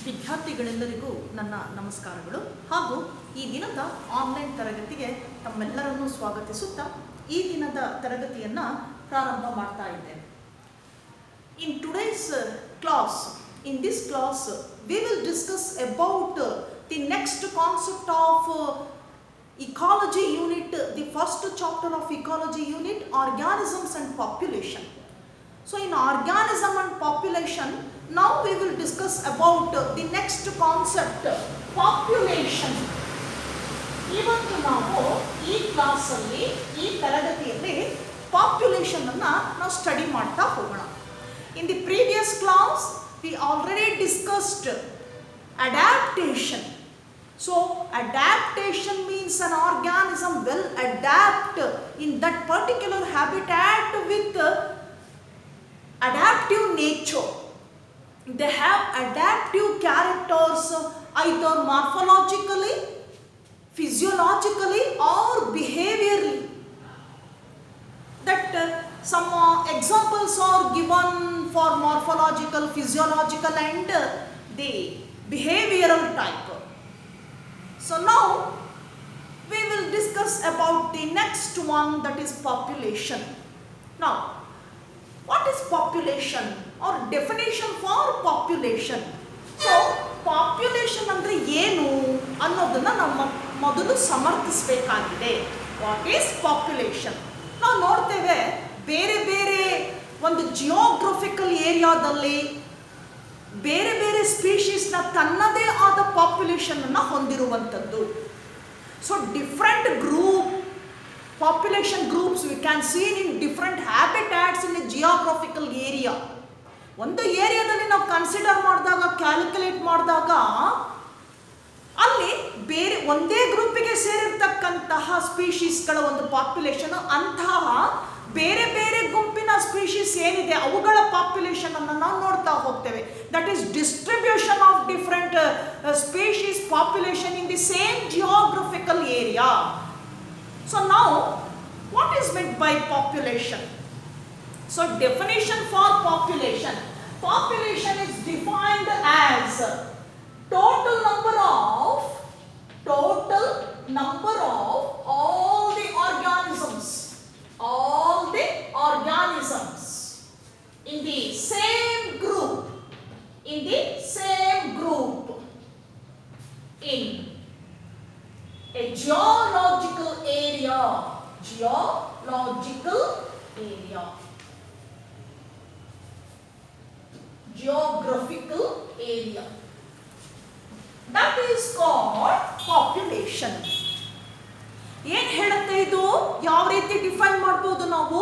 ವಿದ್ಯಾರ್ಥಿಗಳೆಲ್ಲರಿಗೂ ನನ್ನ ನಮಸ್ಕಾರಗಳು ಹಾಗೂ ಈ ದಿನದ ಆನ್ಲೈನ್ ತರಗತಿಗೆ ತಮ್ಮೆಲ್ಲರನ್ನೂ ಸ್ವಾಗತಿಸುತ್ತಾ ಈ ದಿನದ ತರಗತಿಯನ್ನು ಪ್ರಾರಂಭ ಮಾಡ್ತಾ ಇದ್ದೇನೆ. In today's class, in this class, we will discuss about the next concept of ecology unit, the first chapter of ecology unit, organisms and population. So in organism and population, now we will discuss about the next concept, population. ಇವತ್ತು ನಾವು ಈ ಕ್ಲಾಸಲ್ಲಿ ಈ ತರಗತಿಯಲ್ಲಿ population ಅನ್ನು ನಾವು study ಮಾಡ್ತಾ ಹೋಗೋಣ. In the previous class, we already discussed adaptation. So, adaptation means an organism will adapt in that particular habitat with adaptive nature. They have adaptive characters either morphologically, physiologically or behaviorally. That some examples are given for morphological, physiological and the behavioral type. So now we will discuss about the next one, that is population. Now what is population or definition for population? So population ಅಂದ್ರೆ ಏನು ಅನ್ನೋದನ್ನ ನಾವು ಮೊದಲು ಸಮರ್ಥಿಸಬೇಕಾಗಿದೆ. What is population? ನಾವು ನೋಡ್ತೇವೆ ಬೇರೆ ಬೇರೆ ಒಂದು ಜಿಯೋಗ್ರಫಿಕಲ್ ಏರಿಯಾದಲ್ಲಿ ಬೇರೆ ಬೇರೆ ಸ್ಪೀಶೀಸ್ನ ತನ್ನದೇ ಆದ ಪಾಪ್ಯುಲೇಷನನ್ನು ಹೊಂದಿರುವಂಥದ್ದು. So different group population groups we can seen in different habitats in a geographical area. ಒಂದು ಏರಿಯಾದಲ್ಲಿ ನಾವು ಕನ್ಸಿಡರ್ ಮಾಡಿದಾಗ, ಕ್ಯಾಲ್ಕುಲೇಟ್ ಮಾಡಿದಾಗ ಅಲ್ಲಿ ಬೇರೆ ಒಂದೇ ಗ್ರೂಪಿಗೆ ಸೇರಿರ್ತಕ್ಕಂತಹ ಸ್ಪೀಶೀಸ್ಗಳ ಒಂದು ಪಾಪ್ಯುಲೇಷನ್, ಅಂತಹ ಬೇರೆ ಬೇರೆ ಗುಂಪಿನ ಸ್ಪೀಶೀಸ್ ಏನಿದೆ ಅವುಗಳ ಪಾಪ್ಯುಲೇಷನ್ ಅನ್ನು ನಾವು ನೋಡ್ತಾ ಹೋಗ್ತೇವೆ. That is distribution of different species population in the same geographical area. So now what is meant by population? So definition for population. Population is defined as total number of all the organisms in the same group in a geographical area. That is called population. ಏನು ಹೇಳುತ್ತೆ ಇದು? ಯಾವ ರೀತಿ define ಮಾಡಬಹುದು ನಾವು?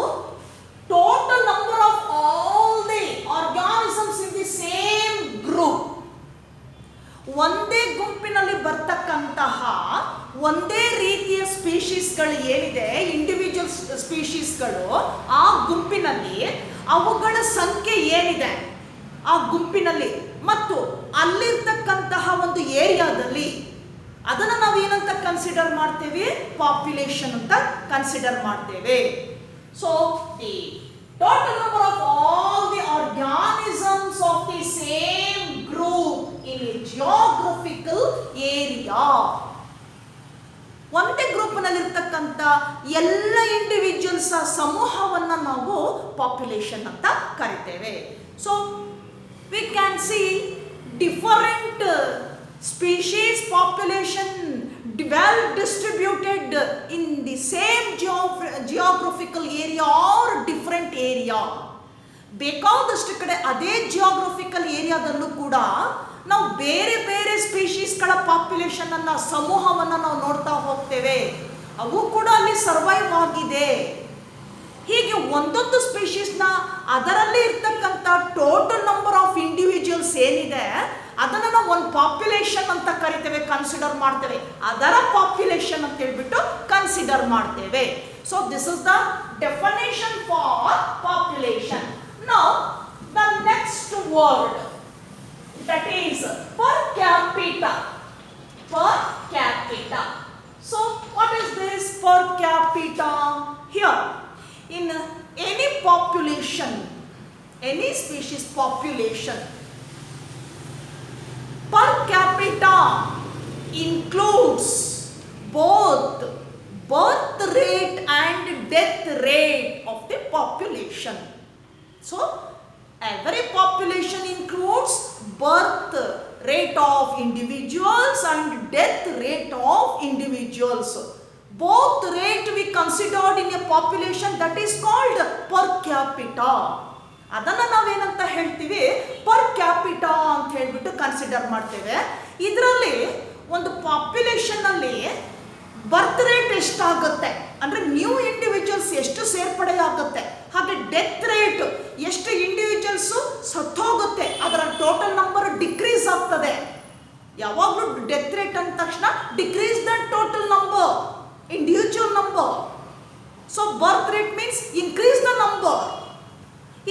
Total number of all the organisms in the same group. ಒಂದೇ ಗುಂಪಿನಲ್ಲಿ ಬರ್ತಕ್ಕಂತಹ ಒಂದೇ ರೀತಿಯ ಸ್ಪೀಶೀಸ್ಗಳು ಏನಿದೆ, ಇಂಡಿವಿಜುವಲ್ ಸ್ಪೀಶೀಸ್ಗಳು, ಆ ಗುಂಪಿನಲ್ಲಿ ಅವುಗಳ ಸಂಖ್ಯೆ ಏನಿದೆ ಆ ಗುಂಪಿನಲ್ಲಿ ಮತ್ತು ಅಲ್ಲಿರ್ತಕ್ಕಂತಹ ಒಂದು ಏರಿಯಾದಲ್ಲಿ, ಅದನ್ನು ನಾವು ಏನಂತ ಕನ್ಸಿಡರ್ ಮಾಡ್ತೇವೆ? ಪಾಪ್ಯುಲೇಷನ್ ಅಂತ ಕನ್ಸಿಡರ್ ಮಾಡ್ತೇವೆ. So the total number of all the organisms of the same group in a geographical area. ಒಂದೇ ಗ್ರೂಪ್ನಲ್ಲಿರ್ತಕ್ಕಂಥ ಎಲ್ಲ ಇಂಡಿವಿಜುವಲ್ಸ್ ಸಮೂಹವನ್ನು ನಾವು ಪಾಪ್ಯುಲೇಷನ್ ಅಂತ ಕರಿತೇವೆ. So we can see different species population well distributed in the same geographical area or different area. ಬೇಕಾದಷ್ಟು ಕಡೆ ಅದೇ geographical ಏರಿಯಾದಲ್ಲೂ ಕೂಡ ನಾವು ಬೇರೆ ಬೇರೆ ಸ್ಪೀಶೀಸ್ಗಳ ಪಾಪ್ಯುಲೇಷನ್ ಅನ್ನ, ಸಮೂಹವನ್ನು ನಾವು ನೋಡ್ತಾ ಹೋಗ್ತೇವೆ. ಅವು ಕೂಡ ಅಲ್ಲಿ ಸರ್ವೈವ್ ಆಗಿದೆ. ಹೀಗೆ ಒಂದೊಂದು ಸ್ಪೀಶೀಸ್ನ ಅದರಲ್ಲಿ ಇರ್ತಕ್ಕಂಥ ಟೋಟಲ್ ನಂಬರ್ ಆಫ್ ಇಂಡಿವಿಜುವಲ್ಸ್ ಏನಿದೆ ಅದನ್ನು ನಾವು ಒಂದು ಪಾಪ್ಯುಲೇಷನ್ ಅಂತ ಕರಿತೇವೆ, ಕನ್ಸಿಡರ್ ಮಾಡ್ತೇವೆ. ಅದರ ಪಾಪ್ಯುಲೇಷನ್ ಅಂತ ಹೇಳ್ಬಿಟ್ಟು ಕನ್ಸಿಡರ್ ಮಾಡ್ತೇವೆ. So this is the definition for population. Now the next word, that is per capita. So what is this per capita? Here in any population, any species population, per capita includes both birth rate and death rate of the population. So every population includes birth rate of individuals and death rate of individuals. Both rate we considered in a population, that is called per capita. ಅದನ್ನು ನಾವೇನಂತ ಹೇಳ್ತೀವಿ, per capita ಅಂತ ಹೇಳ್ಬಿಟ್ಟು consider ಮಾಡ್ತೇವೆ. ಇದರಲ್ಲಿ ಒಂದು ಪಾಪ್ಯುಲೇಷನ್ನಲ್ಲಿ birth rate ಎಷ್ಟಾಗುತ್ತೆ ಅಂದರೆ ನ್ಯೂ ಇಂಡಿವಿಜುವಲ್ಸ್ ಎಷ್ಟು ಸೇರ್ಪಡೆ ಆಗುತ್ತೆ, ಹಾಗೆ ಡೆತ್ ರೇಟ್ ಎಷ್ಟು ಇಂಡಿವಿಜುವಲ್ಸು ಸತ್ತೋಗುತ್ತೆ, ಅದರ ಟೋಟಲ್ ನಂಬರ್ ಡಿಕ್ರೀಸ್ ಆಗ್ತದೆ. ಯಾವಾಗಲೂ ಡೆತ್ ರೇಟ್ ಅಂದ ತಕ್ಷಣ decrease the total number, individual number. So birth rate means increase the number.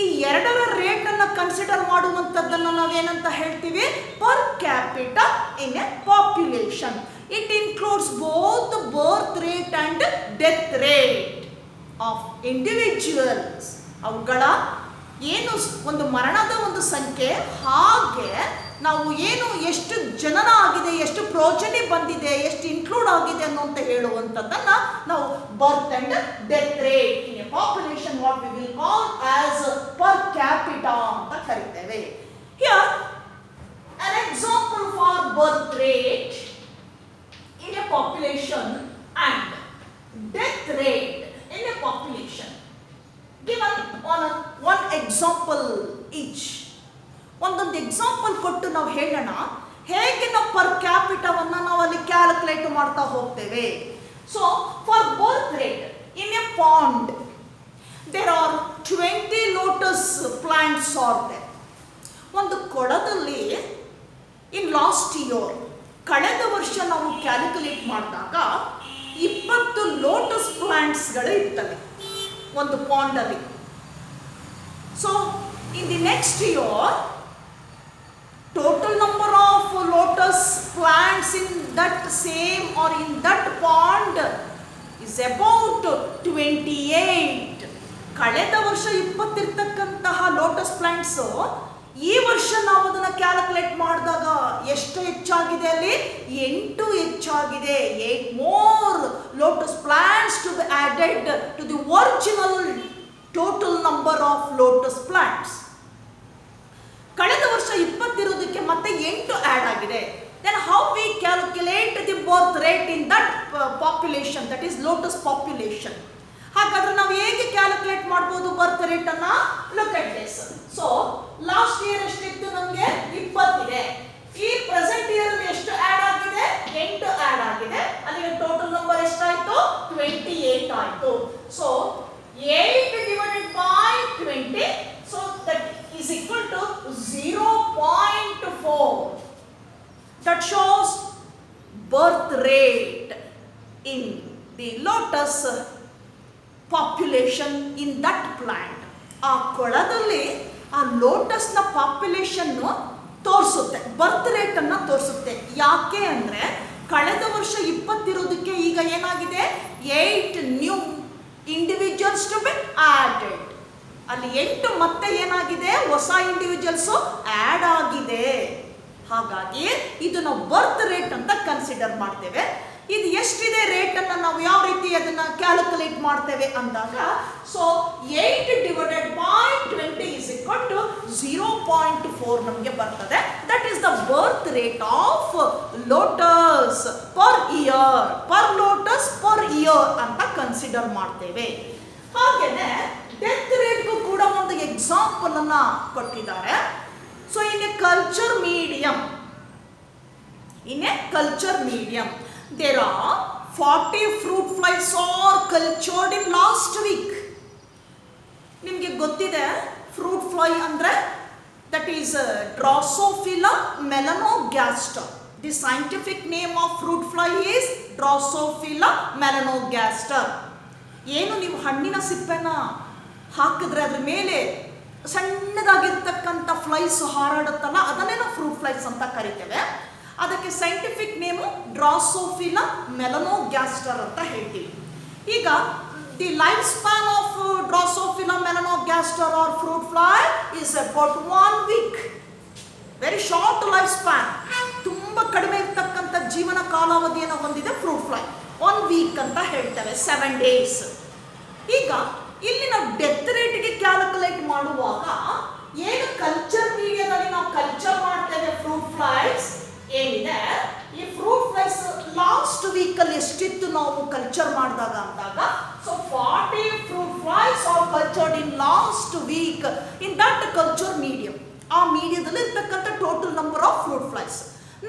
ಈ ಎರಡರ ರೇಟನ್ನು ಕನ್ಸಿಡರ್ ಮಾಡುವಂಥದ್ದನ್ನು ನಾವೇನಂತ ಹೇಳ್ತೀವಿ, per capita in a population. It includes both birth rate and death rate of individuals. ಅವುಗಳ ಏನು ಒಂದು ಮರಣದ ಒಂದು ಸಂಖ್ಯೆ, ಹಾಗೆ ನಾವು ಏನು ಎಷ್ಟು ಜನನ ಆಗಿದೆ, ಎಷ್ಟು ಪ್ರೋಜನಿ ಬಂದಿದೆ, ಎಷ್ಟು ಇನ್ಕ್ಲೂಡ್ ಆಗಿದೆ ಅನ್ನೋಂತ ಹೇಳುವಂಥದ್ದನ್ನು ನಾವು ಬರ್ತ್ and death rate in A population what we will call as per capita ಅಂತ ಕರಿತೇವೆ. Here an example for birth rate in a population and death rate in a population. Given on one example each. ಒಂದೊಂದು example ಕೊಟ್ಟು ನಾವು ಹೇಳೋಣ ಹೇಗೆ ನಾವು per ಕ್ಯಾಪಿಟವನ್ನು ನಾವು ಅಲ್ಲಿ ಕ್ಯಾಲ್ಕುಲೇಟ್ ಮಾಡ್ತಾ ಹೋಗ್ತೇವೆ. So for birth rate in a pond there are 20 lotus plants are there. ಒಂದು ಕೊಳದಲ್ಲಿ ಇನ್ ಲಾಸ್ಟ್ ಇಯರ್, ಕಳೆದ ವರ್ಷ ನಾವು ಕ್ಯಾಲ್ಕುಲೇಟ್ ಮಾಡಿದಾಗ 20 ಲೋಟಸ್ ಪ್ಲಾಂಟ್ಸ್ಗಳು ಇರ್ತವೆ ಒಂದು ಪಾಂಡಲ್ಲಿ. So in the next year, total number of lotus plants in that same or in that pond is about 28. ಕಳೆದ ವರ್ಷ 20 ಇರ್ತಕ್ಕಂತಹ ಲೋಟಸ್ ಪ್ಲಾಂಟ್ಸು ಈ ವರ್ಷ ನಾವು ಅದನ್ನು ಕ್ಯಾಲ್ಕುಲೇಟ್ ಮಾಡಿದಾಗ ಎಷ್ಟು ಹೆಚ್ಚಾಗಿದೆ, ಅಲ್ಲಿ 8 ಹೆಚ್ಚಾಗಿದೆ. 8 more lotus plants to be added to the original total number of lotus plants. ಕಳೆದ ವರ್ಷ 20 ಇರೋದಕ್ಕೆ ಮತ್ತೆ 8 ಆ್ಯಡ್ ಆಗಿದೆ. then how we calculate the birth rate in that population, that is lotus population. ಹಾಗಾದ್ರೆ ನಾವು ಹೇಗೆ ಕ್ಯಾಲ್ಕುಲೇಟ್ ಮಾಡ್ಬೋದು ಬರ್ತ್ ರೇಟ್ ಅನ್ನ? look at this. so last year ಎಷ್ಟಿತ್ತು, ನಮಗೆ 20 ಇದೆ. ಈ ಪ್ರೆಸೆಂಟ್ ಇಯರ್ ಅಲ್ಲಿ ಎಷ್ಟು ಆ್ಯಡ್ ಆಗಿದೆ? 8 ಆ್ಯಡ್ ಆಗಿದೆ. ಅಲ್ಲಿಗೆ ಟೋಟಲ್ ನಂಬರ್ ಎಷ್ಟಾಯ್ತು? 28 ಆಯ್ತು. So 8 divided by 20, so that is equal to 0.4. That shows birth rate in the lotus population in that plant. ಆ ಕೊಳದಲ್ಲಿ ಆ ಲೋಟಸ್ನ ಪಾಪ್ಯುಲೇಷನ್ನು ತೋರಿಸುತ್ತೆ, ಬರ್ತ್ ರೇಟನ್ನು ತೋರಿಸುತ್ತೆ. ಯಾಕೆ ಅಂದರೆ ಕಳೆದ ವರ್ಷ 20 ಇರೋದಕ್ಕೆ ಈಗ ಏನಾಗಿದೆ, 8 new individuals to be added. ಅಲ್ಲಿ 8 ಮತ್ತೆ ಏನಾಗಿದೆ, ಹೊಸ ಇಂಡಿವಿಜುವಲ್ಸು ಆ್ಯಡ್ ಆಗಿದೆ. ಹಾಗಾಗಿ ಇದು ನಾವು ಬರ್ತ್ ರೇಟ್ ಅಂತ ಕನ್ಸಿಡರ್ ಮಾಡ್ತೇವೆ. ಇದು ಎಷ್ಟಿದೆ ರೇಟನ್ನು ನಾವು ಯಾವ ರೀತಿ ಅದನ್ನು ಕ್ಯಾಲ್ಕುಲೇಟ್ ಮಾಡ್ತೇವೆ ಅಂದಾಗ, so 8 divided by 20 is equal to 0.4 ನಮಗೆ ಬರ್ತದೆ. That is the birth rate of lotus per year, per lotus per year ಅಂತ ಕನ್ಸಿಡರ್ ಮಾಡ್ತೇವೆ. ಹಾಗೆಯೇ ಡೆತ್ ರೇಟ್ಗೂ ಕೂಡ ಒಂದು ಎಕ್ಸಾಂಪಲ್ ಅನ್ನ ಕೊಟ್ಟಿದ್ದಾರೆ. So in a culture medium there are 40 fruit flies are cultured in last week. ನಿಮಗೆ ಗೊತ್ತಿದೆ ಫ್ರೂಟ್ ಫ್ಲೈ ಅಂದರೆ that is ಡ್ರಾಸೋಫಿಲಾ ಮೆಲನೋಗ್ಯಾಸ್ಟರ್. The scientific name of fruit fly is ಡ್ರಾಸೋಫಿಲಾ ಮೆಲನೋಗ್ಯಾಸ್ಟರ್. ಏನು ನೀವು ಹಣ್ಣಿನ ಸಿಪ್ಪೆನ ಹಾಕಿದ್ರೆ ಅದ್ರ ಮೇಲೆ ಸಣ್ಣದಾಗಿರ್ತಕ್ಕಂಥ ಫ್ಲೈಸ್ ಹಾರಾಡುತ್ತಲ್ಲ, ಅದನ್ನೇ ನಾವು ಫ್ರೂಟ್ ಫ್ಲೈಸ್ ಅಂತ ಕರಿತೇವೆ. ಅದಕ್ಕೆ ಸೈಂಟಿಫಿಕ್ ನೇಮು ಡ್ರಾಸೋಫಿಲಾ ಮೆಲನೋಗ್ಯಾಸ್ಟರ್ ಅಂತ ಹೇಳ್ತೀವಿ. ಈಗ the life span of drosophila melanogaster or fruit fly is about 1 week. Very short life span, ತುಂಬ ಕಡಿಮೆ ಇರ್ತಕ್ಕಂಥ ಜೀವನ ಕಾಲಾವಧಿಯನ್ನು ಹೊಂದಿದೆ ಫ್ರೂಟ್ ಫ್ಲೈ. 1 ವೀಕ್ ಅಂತ ಹೇಳ್ತೇವೆ, 7 days. ಈಗ ಇಲ್ಲಿ ನಾವು ಡೆತ್ ರೇಟ್ಗೆ ಕ್ಯಾಲ್ಕುಲೇಟ್ ಮಾಡುವಾಗ ಏನು ಕಲ್ಚರ್ ಮೀಡಿಯಾದಲ್ಲಿ ನಾವು ಕಲ್ಚರ್ ಮಾಡ್ತೇವೆ ಫ್ರೂಟ್ ಫ್ಲೈಸ್ ಏನಿದೆ, ಈ ಫ್ರೂಟ್ ಫ್ಲೈಸ್ ಲಾಸ್ಟ್ ವೀಕಲ್ಲಿ ಎಷ್ಟಿತ್ತು ನಾವು ಕಲ್ಚರ್ ಮಾಡಿದಾಗ ಅಂದಾಗ, so 40 fruit flies are cultured in last week in that culture medium. ಆ ಮೀಡಿಯಾದಲ್ಲಿ ಇರ್ತಕ್ಕಂಥ total number of fruit flies.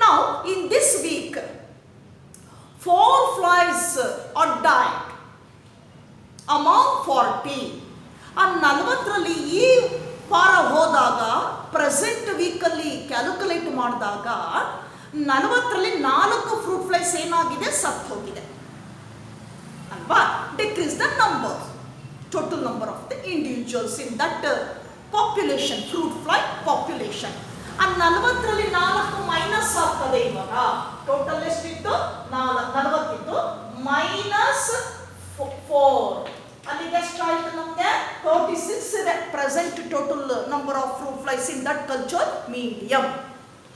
ನಾವು in this week 4 flies are died among 40. ಆ 40ರಲ್ಲಿ ಈ ವಾರ ಹೋದಾಗ ಪ್ರೆಸೆಂಟ್ ವೀಕಲ್ಲಿ ಕ್ಯಾಲ್ಕುಲೇಟ್ ಮಾಡಿದಾಗ 40ರಲ್ಲಿ 4 ಫ್ರೂಟ್ ಫ್ಲೈಸ್ ಏನಾಗಿದೆ, ಸತ್ತು ಹೋಗಿದೆ ಅಲ್ವಾ. Decrease the number, total number of the individuals in that population, fruit fly population. ಆ 40ರಲ್ಲಿ 4 ಮೈನಸ್ ಆಗ್ತದೆ. ಇವಾಗ ಟೋಟಲ್ ಎಷ್ಟಿತ್ತು, 40 ಇತ್ತು, ಮೈನಸ್ 4, ಅಲ್ಲಿಗೆ ಎಷ್ಟಾಯ್ತು ನಮಗೆ 36 ಇದೆ present total number of fruit flies in that culture medium.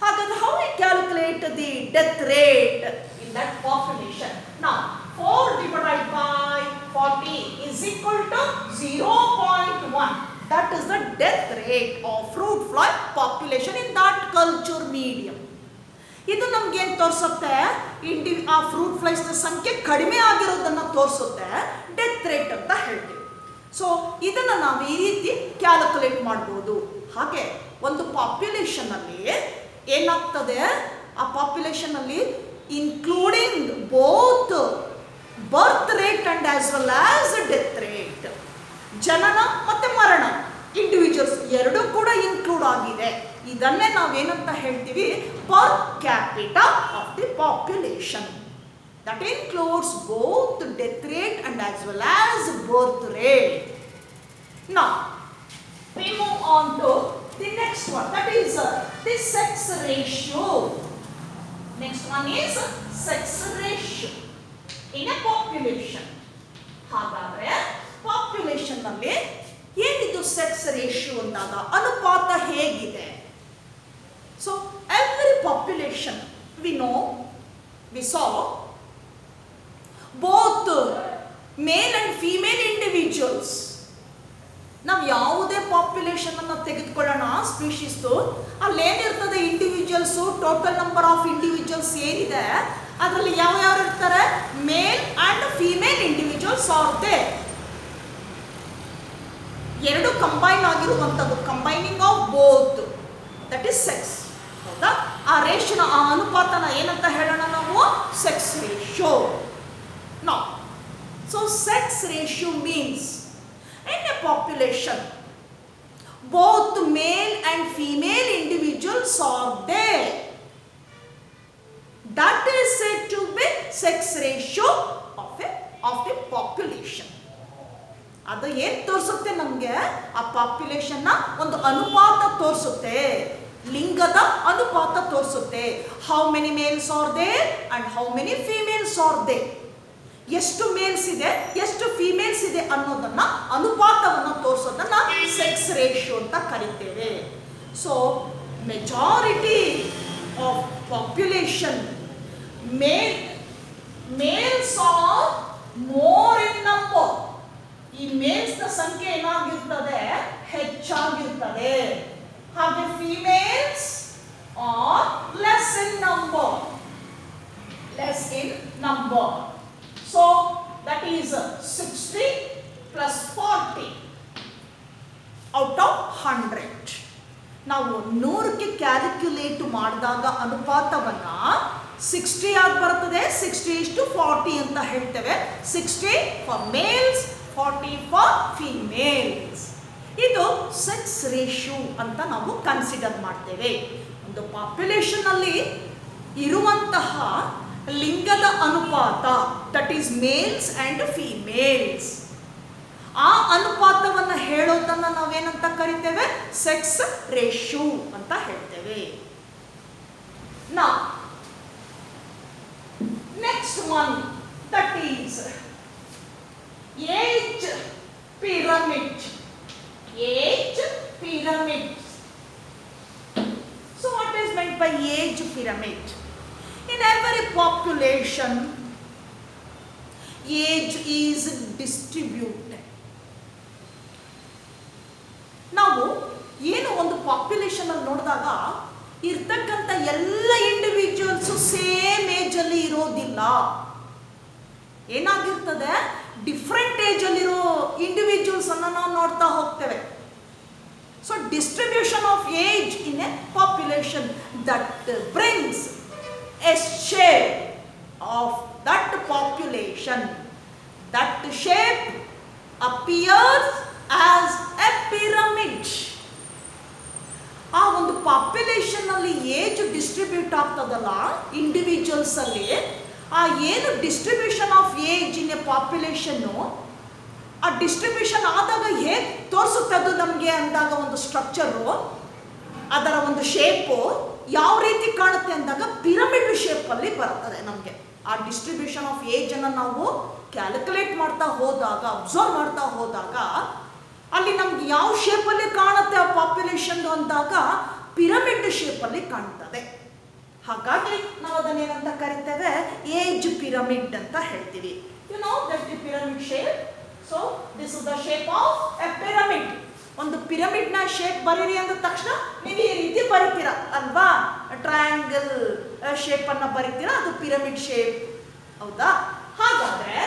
ಹಾಗಾದ್ರೆ how we calculate the death rate in that population? Now 4 divided by 40 is equal to 0.1. That is the death rate of fruit fly population in that culture medium. ಇದು ನಮ್ಗೆ ಏನು ತೋರಿಸುತ್ತೆ, ಆ fruit ಫ್ಲೈಸ್ನ ಸಂಖ್ಯೆ ಕಡಿಮೆ ಆಗಿರೋದನ್ನು ತೋರಿಸುತ್ತೆ, death rate ಅಂತ ಹೇಳ್ತೀವಿ. ಸೊ ಇದನ್ನು ನಾವು ಈ ರೀತಿ ಕ್ಯಾಲ್ಕುಲೇಟ್ ಮಾಡ್ಬೋದು. ಹಾಗೆ ಒಂದು ಪಾಪ್ಯುಲೇಷನಲ್ಲಿ ಏನಾಗ್ತದೆ, ಆ ಪಾಪ್ಯುಲೇಷನಲ್ಲಿ including both birth rate and as well as death rate, ಜನನ ಮತ್ತು ಮರಣ, ಇಂಡಿವಿಜುವಲ್ಸ್ ಎರಡೂ ಕೂಡ ಇನ್ಕ್ಲೂಡ್ ಆಗಿದೆ. ಇದನ್ನೇ ನಾವೇನಂತ ಹೇಳ್ತೀವಿ, per capita of the population. That includes both death rate and as well as birth rate. Now we move on to the next one, that is the sex ratio. Next one is sex ratio in a population. ಹಾಗಾದ್ರೆ population ನಲ್ಲಿ ಏನಿದು sex ratio ಅಂದಾಗ ಅನುಪಾತ ಹೇಗಿದೆ? So every population we saw both male and female individuals. ನಾವು ಯಾವುದೇ population ಅನ್ನು ತೆಗೆದುಕೊಳ್ಳೋಣ ಸ್ಪೀಶೀಸ್ದು, ಅಲ್ಲೇನಿರ್ತದೆ individuals, total number of individuals ಏನಿದೆ ಅದರಲ್ಲಿ ಯಾವ ಇರ್ತಾರೆ, male and female individuals are they. ಎರಡು ಕಂಬೈನ್ ಆಗಿರುವಂಥದ್ದು, combining of both, that is sex. ಹೌದಾ? ಆ ರೇಷಿಯೋನ, ಆ ಅನುಪಾತನ ಏನಂತ ಹೇಳೋಣ ನಾವು, sex ratio. No so sex ratio means in a population both male and female individuals are there. That is said to be sex ratio of the population. ಅದು ಏನು ತೋರಿಸುತ್ತೆ ನಮಗೆ, ಆ ಪಾಪ್ಯುಲೇಷನ್ನ ಒಂದು ಅನುಪಾತ ತೋರಿಸುತ್ತೆ, ಲಿಂಗದ ಅನುಪಾತ ತೋರಿಸುತ್ತೆ. How many males are there and how many females are there, ಎಷ್ಟು ಮೇಲ್ಸ್ ಇದೆ ಎಷ್ಟು ಫೀಮೇಲ್ಸ್ ಇದೆ ಅನ್ನೋದನ್ನ, ಅನುಪಾತವನ್ನು ತೋರಿಸೋದನ್ನ ಸೆಕ್ಸ್ ರೇಷಿಯೋ ಅಂತ ಕರಿತೇವೆ. So majority of population males are more in number. ಈ ಮೇಲ್ಸ್ನ ಸಂಖ್ಯೆ ಏನಾಗಿರ್ತದೆ, ಹೆಚ್ಚಾಗಿರ್ತದೆ. ಹಾಗೆ females are less in number. So that is 60 plus 40 out of 100. ನಾವು 100ಕ್ಕೆ ಕ್ಯಾಲ್ಕುಲೇಟ್ ಮಾಡಿದಾಗ ಅನುಪಾತವನ್ನ 60 ಆಗಿ ಬರ್ತದೆ. 60:40 ಅಂತ ಹೇಳ್ತೇವೆ. 60 ಫಾರ್ ಮೇಲ್ಸ್, 40 ಫಾರ್ ಫೀಮೇಲ್ಸ್. ಇದು ಸೆಕ್ಸ್ ರೇಷಿಯೋ ಅಂತ ನಾವು ಕನ್ಸಿಡರ್ ಮಾಡ್ತೇವೆ. ಒಂದು ಪಾಪ್ಯುಲೇಷನ್ ಅಲ್ಲಿ ಇರುವಂತಹ ಲಿಂಗದ ಅನುಪಾತ, that is males and females, ಆ ಅನುಪಾತವನ್ನು ಹೇಳೋದನ್ನ ನಾವೇನಂತ ಕರಿತೇವೆ, ಸೆಕ್ಸ್ ರೇಷಿಯೋ ಅಂತ ಹೇಳ್ತೇವೆ. ನಾ next one, that is age pyramid. Age pyramid. So what is meant by age pyramid? In every population, age is distributed. ನಾವು ಏನು ಒಂದು ಪಾಪ್ಯುಲೇಷನ್ ಅಲ್ಲಿ ನೋಡಿದಾಗ ಇರ್ತಕ್ಕಂಥ ಎಲ್ಲ ಇಂಡಿವಿಜುವಲ್ಸು ಸೇಮ್ ಏಜ್ ಅಲ್ಲಿ ಇರೋದಿಲ್ಲ. ಏನಾಗಿರ್ತದೆ, ಡಿಫ್ರೆಂಟ್ ಏಜ್ ಅಲ್ಲಿರೋ ಇಂಡಿವಿಜುವಲ್ಸ್ ಅನ್ನ ನಾವು ನೋಡ್ತಾ ಹೋಗ್ತೇವೆ. So distribution of age in a population that brings A shape of that population. That shape appears as A pyramid. ಆ ಒಂದು ಪಾಪ್ಯುಲೇಷನ್ ಅಲ್ಲಿ ಏಜ್ ಡಿಸ್ಟ್ರಿಬ್ಯೂಟ್ ಆಗ್ತದಲ್ಲ ಇಂಡಿವಿಜುವಲ್ಸ್ ಅಲ್ಲಿ, ಆ ಏನು distribution of age in a population, ಆ ಡಿಸ್ಟ್ರಿಬ್ಯೂಷನ್ ಆದಾಗ ಹೇಗೆ ತೋರಿಸುತ್ತೆ ಅದು ನಮಗೆ ಅಂದಾಗ ಒಂದು ಸ್ಟ್ರಕ್ಚರು, ಅದರ ಒಂದು ಶೇಪು ಯಾವ ರೀತಿ ಕಾಣುತ್ತೆ ಅಂದಾಗ ಪಿರಮಿಡ್ ಶೇಪಲ್ಲಿ ಬರ್ತದೆ ನಮಗೆ. ಆ ಡಿಸ್ಟ್ರಿಬ್ಯೂಷನ್ ಆಫ್ ಏಜನ್ನು ನಾವು ಕ್ಯಾಲ್ಕುಲೇಟ್ ಮಾಡ್ತಾ ಹೋದಾಗ, ಅಬ್ಸರ್ವ್ ಮಾಡ್ತಾ ಹೋದಾಗ ಅಲ್ಲಿ ನಮ್ಗೆ ಯಾವ ಶೇಪಲ್ಲಿ ಕಾಣುತ್ತೆ ಆ ಪಾಪ್ಯುಲೇಷನ್ ಅಂದಾಗ ಪಿರಮಿಡ್ ಶೇಪಲ್ಲಿ ಕಾಣ್ತದೆ. ಹಾಗಾಗಿ ನಾವು ಅದನ್ನೇನಂತ ಕರಿತೇವೆ, ಏಜ್ ಪಿರಮಿಡ್ ಅಂತ ಹೇಳ್ತೀವಿ. You know that the pyramid shape. So this is the shape of a pyramid. ಒಂದು ಪಿರಮಿಡ್ ನ ಶೇಪ್ ಬರೀರಿ ಅಂದ ತಕ್ಷಣ ನೀವು ಈ ರೀತಿ ಬರೀತೀರಾ ಅಲ್ವಾ, ಟ್ರಯಾಂಗಲ್ ಶೇಪ್ ಅನ್ನ ಬರೀತೀರಾ, ಅದು ಪಿರಮಿಡ್ ಶೇಪ್. ಹೌದಾ? ಹಾಗಾದ್ರೆ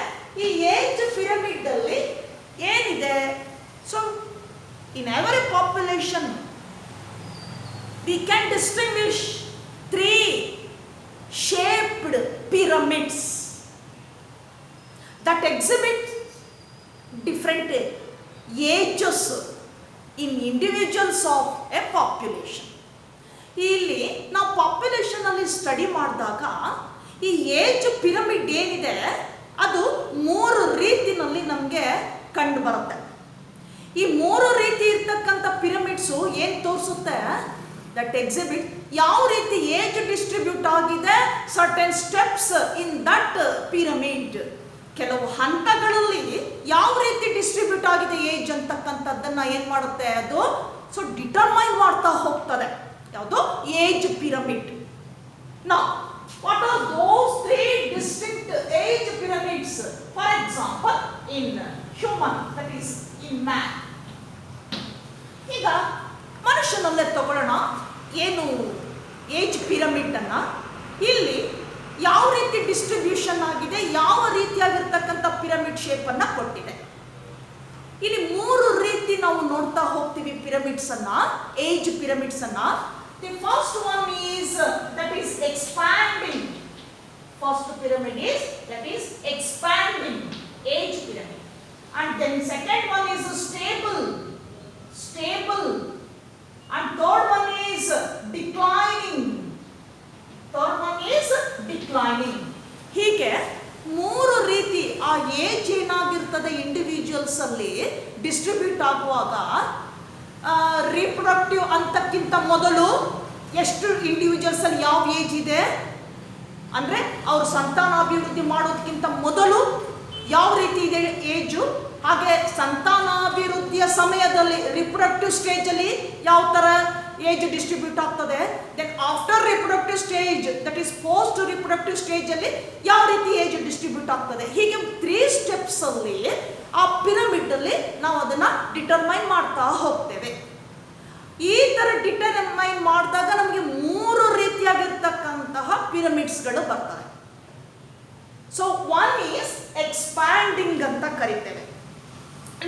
ಈ ಏಜ್ ಪಿರಮಿಡ್ ಅಲ್ಲಿ ಏನಿದೆ? So in every population we can distinguish 3 shaped pyramids that exhibit different ages in individuals of a population. ಇಲ್ಲಿ ನಾವು ಪಾಪ್ಯುಲೇಷನ್ ಅಲ್ಲಿ ಸ್ಟಡಿ ಮಾಡಿದಾಗ ಈ ಏಜ್ ಪಿರಮಿಡ್ ಏನಿದೆ ಅದು 3 ರೀತಿನಲ್ಲಿ ನಮಗೆ ಕಂಡು ಬರುತ್ತೆ. ಈ 3 ರೀತಿ ಇರ್ತಕ್ಕಂಥ ಪಿರಮಿಡ್ಸು ಏನು ತೋರಿಸುತ್ತೆ? ದಟ್ ಎಕ್ಸಿಬಿಟ್ ಯಾವ ರೀತಿ ಏಜ್ ಡಿಸ್ಟ್ರಿಬ್ಯೂಟ್ ಆಗಿದೆ, certain steps in that pyramid, ಕೆಲವು ಹಂತಗಳಲ್ಲಿ ಯಾವ ರೀತಿ ಡಿಸ್ಟ್ರಿಬ್ಯೂಟ್ ಆಗಿದೆ ಏಜ್ ಅಂತಕ್ಕಂಥದ್ದನ್ನ ಏನು ಮಾಡುತ್ತೆ ಅದು, ಸೊ ಡಿಟರ್ಮೈನ್ ಮಾಡ್ತಾ ಹೋಗ್ತದೆ. ಯಾವುದು? Age pyramid. Now what are those 3 distinct age pyramids? For example, in human, that is in man. ಈಗ ಮನುಷ್ಯನಲ್ಲೇ ತಗೊಳ್ಳೋಣ, ಏನು ಏಜ್ ಪಿರಮಿಡ್ ಅನ್ನ ಇಲ್ಲಿ ಯಾವ ರೀತಿ ಡಿಸ್ಟ್ರಿಬ್ಯೂಷನ್ ಆಗಿದೆ, ಯಾವ ರೀತಿಯಾಗಿರ್ತಕ್ಕಂಥ ಪಿರಮಿಡ್ ಶೇಪ್ ಅನ್ನ ಕೊಟ್ಟಿದೆ. ಇಲ್ಲಿ 3 ರೀತಿ ನಾವು ನೋಡ್ತಾ ಹೋಗ್ತೀವಿ ಪಿರಮಿಡ್ಸ್ ಅನ್ನ, ಏಜ್ ಪಿರಮಿಡ್ಸ್ ಅನ್ನ. The first one is that is expanding. First pyramid is that is expanding age pyramid, and then second one is stable, and third one is declining. ಹೀಗೆ 3 ರೀತಿ ಆ ಏಜ್ ಏನಾಗಿರ್ತದೆ ಇಂಡಿವಿಜುವಲ್ಸ್ ಅಲ್ಲಿ distribute ಆಗುವಾಗ, reproductive ಅಂತಕ್ಕಿಂತ ಮೊದಲು ಎಷ್ಟು individuals ಅಲ್ಲಿ ಯಾವ age ಇದೆ ಅಂದರೆ ಅವ್ರ ಸಂತಾನಾಭಿವೃದ್ಧಿ ಮಾಡೋದಕ್ಕಿಂತ ಮೊದಲು ಯಾವ ರೀತಿ ಇದೆ ಏಜು, ಹಾಗೆ ಸಂತಾನಾಭಿವೃದ್ಧಿಯ ಸಮಯದಲ್ಲಿ ರಿಪ್ರೊಡಕ್ಟಿವ್ ಸ್ಟೇಜಲ್ಲಿ ಯಾವ ಥರ ಏಜ್ ಡಿಸ್ಟ್ರಿಬ್ಯೂಟ್ ಆಗ್ತದೆ, then after reproductive stage that is post reproductive ಸ್ಟೇಜಲ್ಲಿ ಯಾವ ರೀತಿ ಏಜ್ ಡಿಸ್ಟ್ರಿಬ್ಯೂಟ್ ಆಗ್ತದೆ. ಹೀಗೆ 3 ಸ್ಟೆಪ್ಸಲ್ಲಿ ಆ ಪಿರಮಿಡಲ್ಲಿ ನಾವು ಅದನ್ನು ಡಿಟರ್ಮೈನ್ ಮಾಡ್ತಾ ಹೋಗ್ತೇವೆ. ಈ ಥರ ಡಿಟರ್ಮೈನ್ ಮಾಡಿದಾಗ ನಮಗೆ 3 ರೀತಿಯಾಗಿರ್ತಕ್ಕಂತಹ ಪಿರಮಿಡ್ಸ್ಗಳು ಬರ್ತವೆ. ಸೊ ಒನ್ ಈಸ್ ಎಕ್ಸ್ಪ್ಯಾಂಡಿಂಗ್ ಅಂತ ಕರಿತೇವೆ.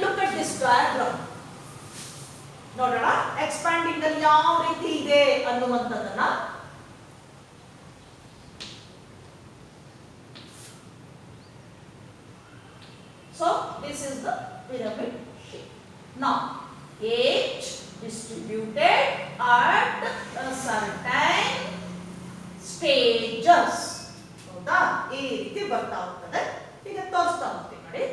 Look at this diagram. ನೋಡೋಣ ಎಕ್ಸ್ಪ್ಯಾಂಡಿಂಗ್ ಅಲ್ಲಿ ಯಾವ ರೀತಿ ಇದೆ ಅನ್ನುವಂಥದ್ದನ್ನ. So this is the pyramid shape. Now age distributed at a certain stages. ಹೌದಾ? ಈ ರೀತಿ ಬರ್ತಾ ಹೋಗ್ತದೆ. ಈಗ ತೋರಿಸ್ತಾ ಹೋಗ್ತೀನಿ ನೋಡಿ.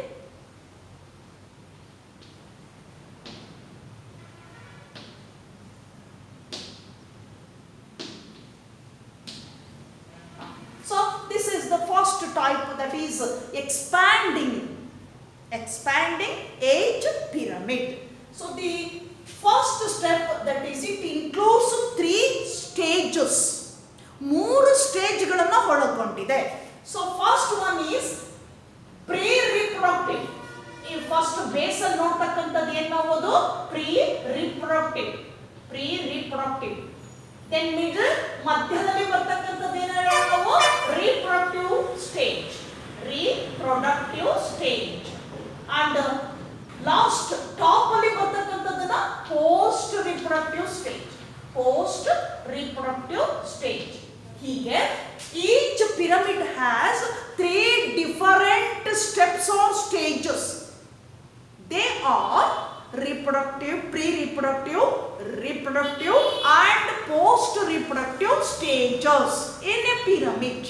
So this is the first type, that is expanding age pyramid. So the first step, that is it includes 3 stages. 3 ಸ್ಟೇಜ್ಗಳನ್ನು ಒಳಗೊಂಡಿದೆ. reproductive. Then middle, ಮಧ್ಯದಲ್ಲಿ ಬರ್ತಕ್ಕಂಥದ್ದು ಏನು ನಾವು reproductive stage. And last top ಅಲ್ಲಿ ಬರ್ತಕ್ಕಂಥದ್ದನ್ನ post reproductive stage. ಹೀಗೆ each pyramid has 3 different steps or stages. They are reproductive, pre-reproductive, reproductive and post-reproductive stages in a pyramid.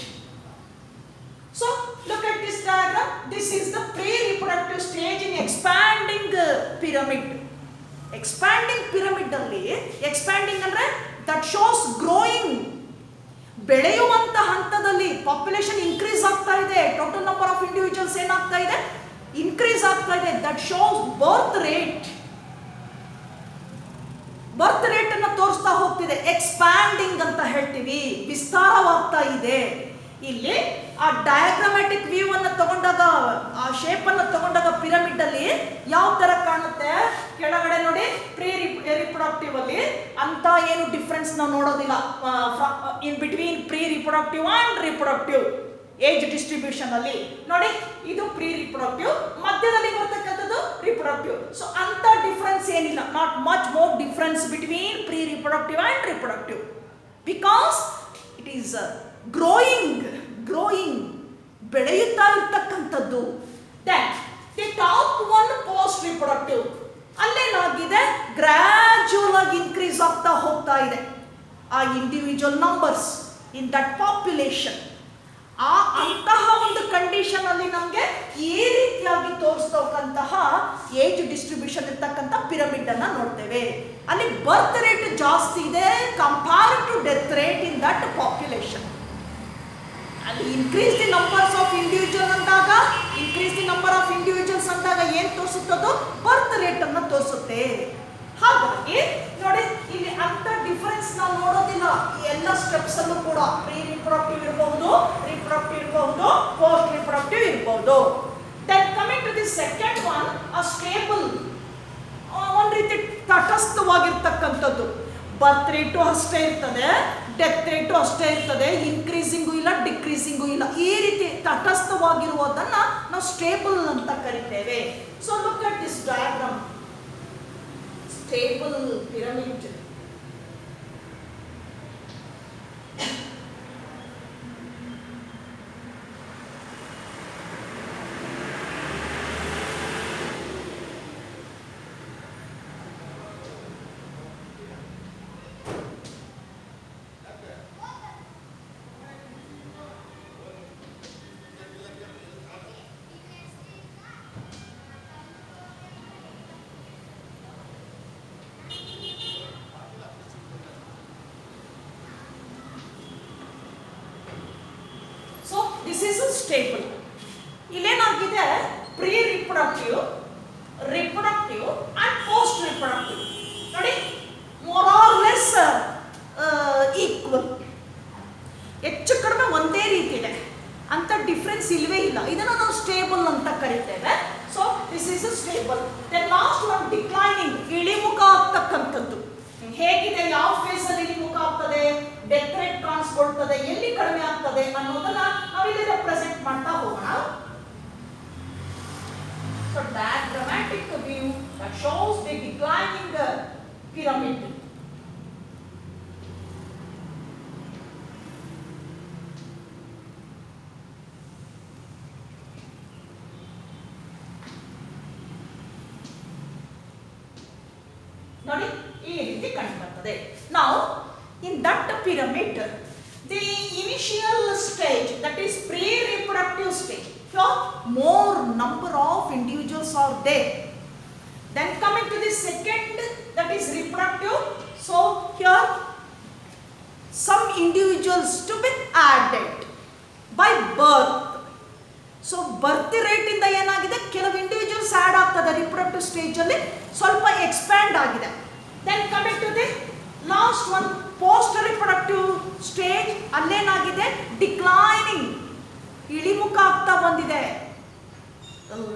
So look at this diagram. This is the pre-reproductive stage in expanding pyramid. Expanding pyramid alli, expanding andre that shows growing. ಬೆಳೆಯುವಂತ ಹಂತದಲ್ಲಿ population increase ಆಗ್ತಾ ಇದೆ, total number of individuals ಏನಾಗ್ತಾ ಇದೆ, increase ಆಗ್ತಾ ಇದೆ. That shows birth rate ಅನ್ನು ತೋರಿಸ್ತಾ ಹೋಗ್ತಿದೆ. ಎಕ್ಸ್ಪ್ಯಾಂಡಿಂಗ್ ಅಂತ ಹೇಳ್ತೀವಿ, ವಿಸ್ತಾರವಾಗ್ತಾ ಇದೆ. ಇಲ್ಲಿ ಆ ಡಯಾಗ್ರಾಮ್ಯಾಟಿಕ್ ವ್ಯೂ ಅನ್ನು ತಗೊಂಡಾಗ, ಆ ಶೇಪ್ ಅನ್ನು ತಗೊಂಡಾಗ ಪಿರಮಿಡ್ ಅಲ್ಲಿ ಯಾವ ತರ ಕಾಣುತ್ತೆ, ಕೆಳಗಡೆ ನೋಡಿ ಪ್ರೀ ರಿಪ್ರೊಡಕ್ಟಿವ್ ಅಲ್ಲಿ ಅಂತ ಏನು ಡಿಫ್ರೆನ್ಸ್ ನಾವು ನೋಡೋದಿಲ್ಲ. In between pre reproductive and reproductive age distribution ಅಲ್ಲಿ ನೋಡಿ, ಇದು ಪ್ರೀ ರಿಪ್ರೊಡಕ್ಟಿವ್, ಮಧ್ಯದಲ್ಲಿ ಬರ್ತಕ್ಕಂಥದ್ದು ರಿಪ್ರೊಡಕ್ಟಿವ್. ಸೊ ಅಂತ ಡಿಫ್ರೆನ್ಸ್ ಏನಿಲ್ಲ, not much more difference between pre reproductive and reproductive, because it is growing ಬೆಳೆಯುತ್ತಾ ಇರ್ತಕ್ಕಂಥದ್ದು. Then the top one post reproductive, ಅಲ್ಲೇನಾಗಿದೆ, ಗ್ರಾಜುವಲ್ ಆಗಿ ಇನ್ಕ್ರೀಸ್ ಆಗ್ತಾ ಹೋಗ್ತಾ ಇದೆ ಆ individual numbers in that population. ಅಂತಹ ಒಂದು ಕಂಡೀಷನ್ ಅಲ್ಲಿ ನಮಗೆ ಈ ರೀತಿಯಾಗಿ ತೋರಿಸ್ತಕ್ಕಂತಹ ಏಜ್ ಡಿಸ್ಟ್ರಿಬ್ಯೂಷನ್ ಇರ್ತಕ್ಕಂಥ ಪಿರಮಿಡ್ ಅನ್ನ ನೋಡ್ತೇವೆ. ಅಲ್ಲಿ ಬರ್ತ್ ರೇಟ್ ಜಾಸ್ತಿ ಇದೆ compared to death rate in that population. ಅಲ್ಲಿ increase the numbers of individual ಅಂದಾಗ, ಏನ್ ತೋರಿಸುತ್ತದೋ ಬರ್ತ್ ರೇಟ್ ಅನ್ನ ತೋರಿಸುತ್ತೆ. ಹಾಗಾಗಿ ನೋಡಿ, ಇಲ್ಲಿ ಅಂತ ಡಿಫರೆನ್ಸ್ ನಾವು ನೋಡೋದಿಲ್ಲ. ಈ ಎಲ್ಲ ಸ್ಟೆಪ್ಸ್ ಅಲ್ಲೂ ಕೂಡ ಪ್ರೀ ರಿಪ್ರೊಡಕ್ಟಿವ್ ಇರಬಹುದು, ರಿಪ್ರೊಡಕ್ಟಿವ್ ಇರಬಹುದು, ಪೋಸ್ಟ್ ರಿಪ್ರೊಡಕ್ಟಿವ್ ಇರಬಹುದು. Then coming to the second one, a stable, ಒಂದು ರೀತಿ ತಟಸ್ಥವಾಗಿರ್ತಕ್ಕಂಥದ್ದು. ಬರ್ತ್ ರೇಟು ಅಷ್ಟೇ ಇರ್ತದೆ, ಡೆತ್ ರೇಟು ಅಷ್ಟೇ ಇರ್ತದೆ, ಇನ್ಕ್ರೀಸಿಂಗು ಇಲ್ಲ, ಡಿಕ್ರೀಸಿಂಗು ಇಲ್ಲ. ಈ ರೀತಿ ತಟಸ್ಥವಾಗಿರುವುದನ್ನ ನಾವು ಸ್ಟೇಬಲ್ ಅಂತ ಕರಿತೇವೆ. So look at this diagram, stable pyramid. This is a stable. ಇಲ್ಲೇನಾಗಿದೆ, pre reproductive, reproductive and post reproductive. ನೋಡಿ, ಮೋರ್ ಆರ್ ಲೆಸ್ ಈಕ್ವಲ್, ಹೆಚ್ಚು ಕಡಿಮೆ ಒಂದೇ ರೀತಿ ಇದೆ, ಅಂತ ಡಿಫ್ರೆನ್ಸ್ ಇಲ್ವೇ ಇಲ್ಲ. ಇದನ್ನು ನಾವು ಸ್ಟೇಬಲ್ ಅಂತ ಕರಿತೇವೆ. So this is stable. Then last one declining, ಇಳಿಮುಖ ಆಗ್ತಕ್ಕಂಥದ್ದು. ಹೇಗಿದೆ, ಯಾವ ಫೇಸ್ ಅಲ್ಲಿ ಇಳಿಮುಖ ಆಗ್ತದೆ, ಡೆತ್ ರೇಟ್ ಕಾಣಿಸ್ಕೊಳ್ತದೆ, ಎಲ್ಲಿ ಕಡಿಮೆ ಆಗ್ತದೆ ಅನ್ನೋದನ್ನ ನಾವಿಲ್ಲಿ ರೆಪ್ರೆಸೆಂಟ್ ಮಾಡ್ತಾ ಹೋಗೋಣ. So diagrammatic view that shows the declining pyramid. ನೋಡಿ, ಈ ರೀತಿ ಕಂಡು ಬರ್ತದೆ. Now in that pyramid, the initial stage, that is pre-reproductive stage, so more number of individuals are there. Then coming to the second, that is reproductive. So here some individuals to be added by birth. So birth rate ಇಂದ ಏನಾಗಿದೆ, ಕೆಲವು individuals add ಆಗ್ತದೆ reproductive stage ಅಲ್ಲಿ, ಸ್ವಲ್ಪ expand ಆಗಿದೆ. Then coming to the last one, post reproductive stage, ಅಲ್ಲೇನಾಗಿದೆ, declining, ಇಳಿಮುಖ ಆಗ್ತಾ ಬಂದಿದೆ.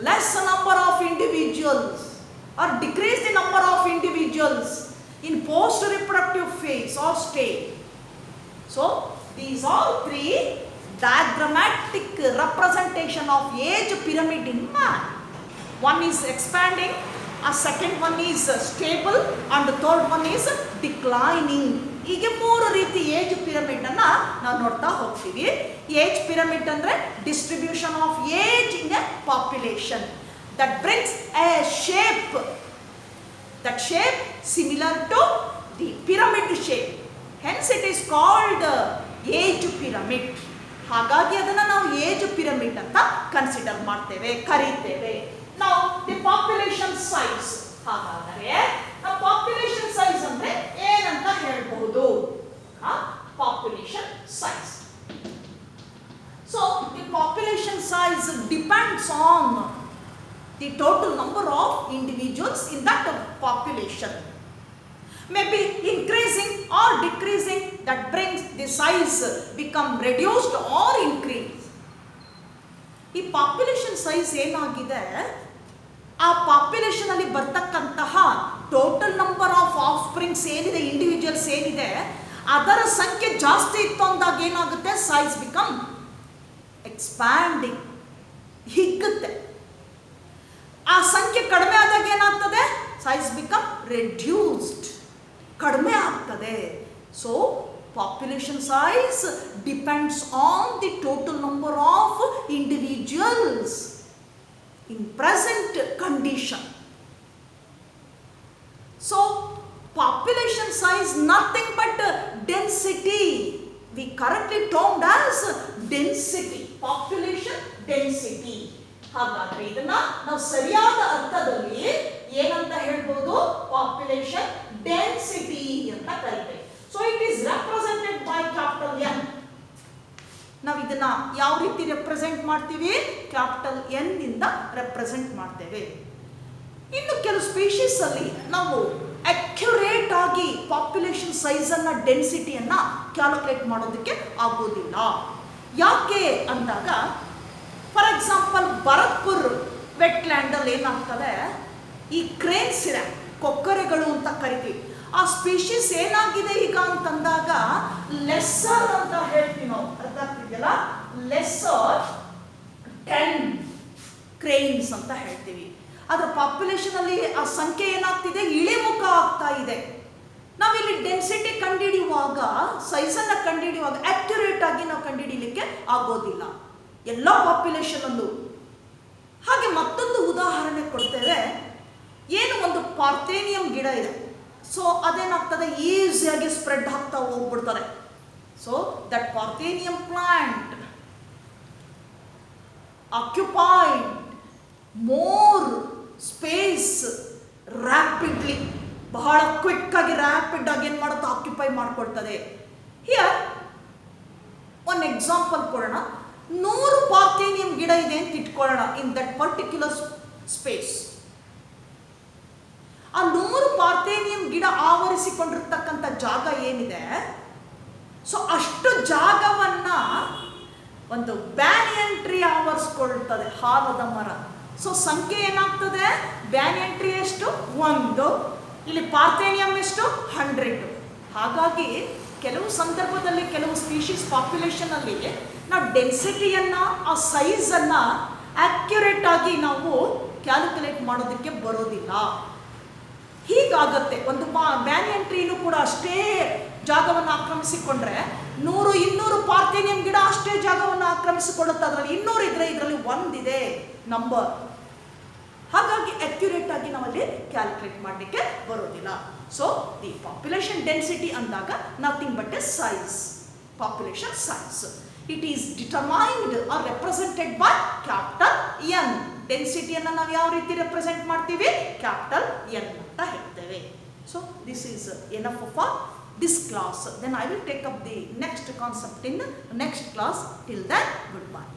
Less number of individuals are decrease the number of individuals. in post reproductive phase or state. So these are three diagrammatic representation of age pyramid in man. One is expanding, a second one is stable, and the third one is declining. ಹೀಗೆ ಮೂರು ರೀತಿ age pyramid ಅನ್ನ ನಾವು ನೋಡ್ತಾ ಹೋಗ್ತೀವಿ. Age pyramid ಅಂದ್ರೆ distribution of age in a population that brings a shape, that shape similar to the pyramid shape, hence it is called age pyramid. ಹಾಗಾಗಿ ಅದನ್ನು ನಾವು ಏಜ್ ಪಿರಮಿಡ್ ಅಂತ ಕನ್ಸಿಡರ್ ಮಾಡ್ತೇವೆ, ಕರೀತೇವೆ. ನಾವು ದಿ ಪಾಪ್ಯುಲೇಷನ್ ಸೈಜ್, ಹಾಗಾದರೆ ನಾವು population size ಅಂದ್ರೆ ಏನಂತ ಹೇಳ್ಬಹುದು? Population size. So the population size depends on the total number of individuals in that population, may be increasing or decreasing, that brings the size become reduced or increased. ಈ population size ಏನಾಗಿದೆ, ಆ population ಅಲ್ಲಿ ಬರ್ತಕ್ಕಂತಹ total number of of springs ಏನಿದೆ, individuals ಏನಿದೆ, ಅದರ ಸಂಖ್ಯೆ ಜಾಸ್ತಿ ಇತ್ತು ಅಂದಾಗ ಏನಾಗುತ್ತೆ, ಸೈಜ್ ಬಿಕಮ್ ಎಕ್ಸ್ಪ್ಯಾಂಡಿಂಗ್, ಹಿಗ್ಗುತ್ತೆ. ಆ ಸಂಖ್ಯೆ ಕಡಿಮೆ ಆದಾಗ ಏನಾಗ್ತದೆ, ಸೈಜ್ ಬಿಕಮ್ ರೆಡ್ಯೂಸ್ಡ್, ಕಡಿಮೆ ಆಗ್ತದೆ. So population size depends on the total number of individuals in present condition. So population size nothing but density. We correctly termed as density, population density. ಹಾಗಾದ್ರೆ ಇದನ್ನ ನಾವು ಸರಿಯಾದ ಅರ್ಥದಲ್ಲಿ ಏನಂತ ಹೇಳ್ಬೋದು, ಪಾಪ್ಯುಲೇಷನ್ ಡೆನ್ಸಿಟಿ ಅಂತ ಕರೀತೇವೆ. So it is represented by capital N. ನಾವು ಇದನ್ನ ಯಾವ ರೀತಿ ರೆಪ್ರೆಸೆಂಟ್ ಮಾಡ್ತೀವಿ, ಕ್ಯಾಪಿಟಲ್ ಎನ್ ಇಂದ ರೆಪ್ರೆಸೆಂಟ್ ಮಾಡ್ತೇವೆ. ಇನ್ನು ಕೆಲವು ಸ್ಪೀಶೀಸ್ ಅಲ್ಲಿ ನಾವು ಅಕ್ಯುರೇಟ್ ಆಗಿ ಪಾಪ್ಯುಲೇಷನ್ ಸೈಜ್ ಅನ್ನ, ಡೆನ್ಸಿಟಿಯನ್ನ ಕ್ಯಾಲ್ಕುಲೇಟ್ ಮಾಡೋದಕ್ಕೆ ಆಗೋದಿಲ್ಲ. ಯಾಕೆ ಅಂದಾಗ, ಫಾರ್ ಎಕ್ಸಾಂಪಲ್ ಭರತ್ಪುರ್ ವೆಟ್ಲ್ಯಾಂಡ್ ಅಲ್ಲಿ ಏನಾಗ್ತದೆ, ಈ ಕ್ರೇನ್ಸ್ ಇದೆ, ಕೊಕ್ಕರೆಗಳು ಅಂತ ಕರಿತೀವಿ. ಆ ಸ್ಪೀಶೀಸ್ ಏನಾಗಿದೆ ಈಗ ಅಂತಂದಾಗ ಲೆಸ್ಸರ್ ಅಂತ ಹೇಳ್ತೀವಿ ನಾವು, ಅರ್ಥ ಆಗ್ತಿದೆಯಲ್ಲ, ಲೆಸ್ಸರ್ 10 ಕ್ರೇನ್ಸ್ ಅಂತ ಹೇಳ್ತೀವಿ. ಅದರ ಪಾಪ್ಯುಲೇಷನ್ ಅಲ್ಲಿ ಆ ಸಂಖ್ಯೆ ಏನಾಗ್ತಿದೆ, ಇಳಿಮುಖ ಆಗ್ತಾ ಇದೆ. ನಾವಿಲ್ಲಿ ಡೆನ್ಸಿಟಿ ಕಂಡುಹಿಡಿಯುವಾಗ, ಸೈಜನ್ನು ಕಂಡುಹಿಡಿಯುವಾಗ ಅಕ್ಯುರೇಟ್ ಆಗಿ ನಾವು ಕಂಡುಹಿಡಿಯಲಿಕ್ಕೆ ಆಗೋದಿಲ್ಲ ಎಲ್ಲ ಪಾಪ್ಯುಲೇಷನ್ ಅಲ್ಲೂ. ಹಾಗೆ ಮತ್ತೊಂದು ಉದಾಹರಣೆ ಕೊಡ್ತೇವೆ. ಏನು ಒಂದು ಪಾರ್ಥೇನಿಯಂ ಗಿಡ ಇದೆ, ಸೊ ಅದೇನಾಗ್ತದೆ, ಈಸಿಯಾಗಿ ಸ್ಪ್ರೆಡ್ ಆಗ್ತಾ ಹೋಗ್ಬಿಡ್ತಾರೆ. So that parthenium plant occupied more space rapidly, ಬಹಳ ಕ್ವಿಕ್ ಆಗಿ ರ್ಯಾಪಿಡ್ ಆಗಿ ಏನು ಮಾಡುತ್ತೆ, ಆಕ್ಯುಪೈ ಮಾಡ್ಕೊಳ್ತದೆ. ಹಿಯರ್ ಒನ್ ಎಕ್ಸಾಂಪಲ್ ಕೊಡೋಣ. 100 ಪಾರ್ಥೇನಿಯಂ ಗಿಡ ಇದೆ ಅಂತ ಇಟ್ಕೊಳ್ಳೋಣ ಇನ್ ದಟ್ ಪರ್ಟಿಕ್ಯುಲರ್ ಸ್ಪೇಸ್. ಆ 100 ಪಾರ್ಥೇನಿಯಂ ಗಿಡ ಆವರಿಸಿಕೊಂಡಿರ್ತಕ್ಕಂಥ ಜಾಗ ಏನಿದೆ, ಸೊ ಅಷ್ಟು ಜಾಗವನ್ನ ಒಂದು ಬ್ಯಾನಿಯನ್ ಟ್ರೀ ಆವರಿಸ್ಕೊಳ್ತದೆ, ಹಾಲದ ಮರ. ಸೊ ಸಂಖ್ಯೆ ಏನಾಗ್ತದೆ, ಬ್ಯಾನಿಯನ್ ಟ್ರೀ ಎಷ್ಟು, 1, ಇಲ್ಲಿ ಪಾರ್ಥೇನಿಯಂ ಎಷ್ಟು, 100. ಹಾಗಾಗಿ ಕೆಲವು ಸಂದರ್ಭದಲ್ಲಿ ಕೆಲವು ಸ್ಪೀಶೀಸ್ ಪಾಪ್ಯುಲೇಷನ್ ಅಲ್ಲಿ ನಾವು ಡೆನ್ಸಿಟಿಯನ್ನ, ಆ ಸೈಜನ್ನು ಆಕ್ಯುರೇಟ್ ಆಗಿ ನಾವು ಕ್ಯಾಲ್ಕುಲೇಟ್ ಮಾಡೋದಕ್ಕೆ ಬರೋದಿಲ್ಲ. ಹೀಗಾಗತ್ತೆ. ಒಂದು ಬ್ಯಾನಿಯನ್ ಟ್ರೀನು ಕೂಡ ಅಷ್ಟೇ ಜಾಗವನ್ನು ಆಕ್ರಮಿಸಿಕೊಂಡ್ರೆ 100-200 ಪಾರ್ಥೇನಿಯಂ ಗಿಡ ಅಷ್ಟೇ ಜಾಗವನ್ನು ಆಕ್ರಮಿಸಿಕೊಳ್ಳುತ್ತೆ. ಅದರಲ್ಲಿ 200 ಇದ್ರೆ ಇದರಲ್ಲಿ 1 ಇದೆ ನಂಬರ್. ಹಾಗಾಗಿ ಅಕ್ಯುರೇಟ್ ಆಗಿ ನಾವಲ್ಲಿ ಕ್ಯಾಲ್ಕುಲೇಟ್ ಮಾಡಲಿಕ್ಕೆ ಬರೋದಿಲ್ಲ. ಸೊ ದಿ ಪಾಪ್ಯುಲೇಷನ್ ಡೆನ್ಸಿಟಿ ಅಂದಾಗ nothing but a size, population size. It is determined or represented by capital N. ಡೆನ್ಸಿಟಿಯನ್ನು ನಾವು ಯಾವ ರೀತಿ ರೆಪ್ರೆಸೆಂಟ್ ಮಾಡ್ತೀವಿ, ಕ್ಯಾಪಿಟಲ್ ಎನ್ ಅಂತ ಹೇಳ್ತೇವೆ. So this is enough for this class. Then I will take up the next concept in the next class. Till then, goodbye.